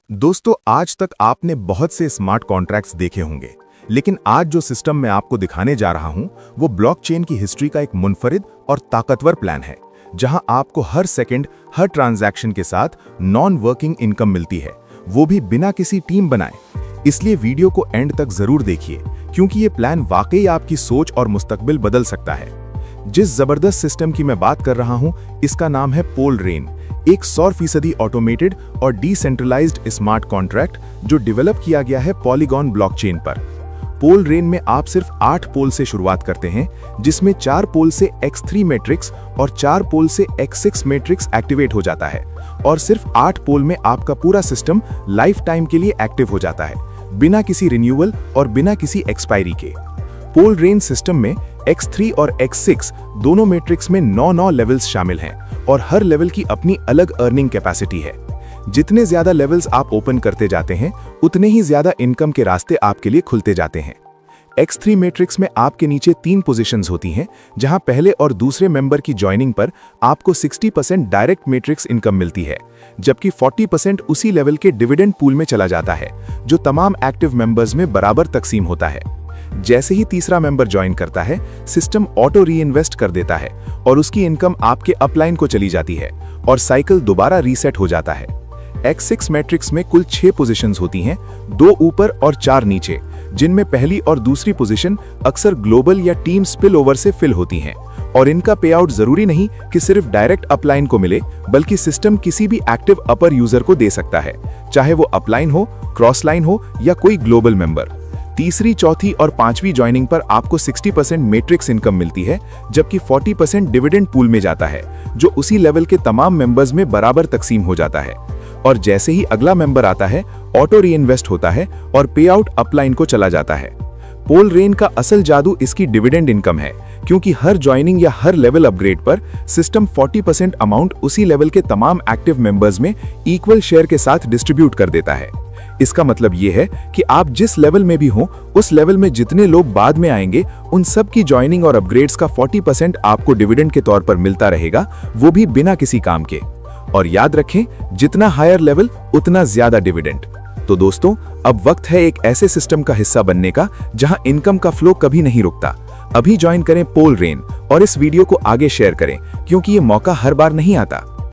दोस्तों, आज तक आपने बहुत से स्मार्ट कॉन्ट्रैक्ट्स देखे होंगे, लेकिन आज जो सिस्टम मैं आपको दिखाने जा रहा हूं वो ब्लॉकचेन की हिस्ट्री का एक मुनफरिद और ताकतवर प्लान है, जहां आपको हर सेकंड, हर ट्रांजैक्शन के साथ नॉन वर्किंग इनकम मिलती है, वो भी बिना किसी टीम बनाए। इसलिए वीडियो को एंड तक जरूर देखिए, क्योंकि ये प्लान वाकई आपकी सोच और मुस्तकबिल बदल सकता है। जिस जबरदस्त सिस्टम की मैं बात कर रहा हूं, इसका नाम है पोलरेन, एक 100% ऑटोमेटेड और डिसेंट्रलाइज्ड स्मार्ट कॉन्ट्रैक्ट जो डेवलप किया गया है पॉलीगॉन ब्लॉकचेन पर। पोलरेन में आप सिर्फ 8 पोल से शुरुआत करते हैं, जिसमें 4 पोल से X3 मैट्रिक्स और 4 पोल से X6 मैट्रिक्स एक्टिवेट हो जाता है, और सिर्फ 8 पोल में आपका पूरा सिस्टम लाइफ टाइम के लिए एक्टिव हो जाता है, बिना किसी रिन्यूअल और बिना किसी एक्सपायरी के। पोलरेन सिस्टम में X3 और X6 दोनों मैट्रिक्स में 9 लेवल्स शामिल हैं, और हर लेवल की अपनी अलग अर्निंग कैपेसिटी है। जितने ज्यादा लेवल्स आप ओपन करते जाते हैं, उतने ही ज्यादा इनकम के रास्ते आपके लिए खुलते जाते हैं। X3 मैट्रिक्स में आपके नीचे 3 पोजीशंस होती हैं, जहां पहले और दूसरे मेंबर की ज्वाइनिंग पर आपको 60% डायरेक्ट मैट्रिक्स इनकम मिलती है, जबकि 40% उसी लेवल के डिविडेंड पूल में चला जाता है, जो तमाम एक्टिव मेंबर्स में बराबर तकसीम होता है। जैसे ही तीसरा मेंबर ज्वाइन करता है, सिस्टम ऑटो री इन्वेस्ट कर देता है और उसकी इनकम आपके अपलाइन को चली जाती है, और साइकिल दोबारा रीसेट हो जाता है। X6 मैट्रिक्स में कुल 6 पोजीशंस होती हैं, 2 ऊपर और 4 नीचे, जिनमें पहली और दूसरी पोजीशन अक्सर ग्लोबल या टीम स्पिल ओवर से फिल होती हैं, और इनका पे आउट जरूरी नहीं कि सिर्फ डायरेक्ट अपलाइन को मिले, बल्कि सिस्टम किसी भी एक्टिव अपर यूजर को दे सकता है, चाहे वो अपलाइन हो, क्रॉस लाइन हो या कोई ग्लोबल मेंबर। तीसरी, चौथी और पांचवी ज्वाइनिंग पर आपको 60% मैट्रिक्स इनकम मिलती है, जबकि 40% डिविडेंड पूल में जाता है, जो उसी लेवल के तमाम मेंबर्स में बराबर तकसीम हो जाता है। और जैसे ही अगला मेंबर आता है, ऑटो री इन्वेस्ट होता है और पे आउट अपलाइन को चला जाता है। पोलरेन का असल जादू इसकी डिविडेंड इनकम है, क्योंकि हर ज्वाइनिंग या हर लेवल अपग्रेड पर सिस्टम 40% अमाउंट उसी लेवल के तमाम एक्टिव मेंबर्स में इक्वल शेयर के साथ डिस्ट्रीब्यूट कर देता है। इसका मतलब यह है कि आप जिस लेवल में भी हो, उस लेवल में जितने लोग बाद में आएंगे, उन सब की ज्वाइनिंग और अपग्रेड्स का 40% आपको डिविडेंड के तौर पर मिलता रहेगा, वो भी बिना किसी काम के। और याद रखें, जितना हायर लेवल उतना ज्यादा डिविडेंड। तो दोस्तों, अब वक्त है एक ऐसे सिस्टम का हिस्सा बनने का जहां इनकम का फ्लो कभी नहीं रुकता। अभी ज्वाइन करें पोलरेन और इस वीडियो को आगे शेयर करें, क्योंकि ये मौका हर बार नहीं आता।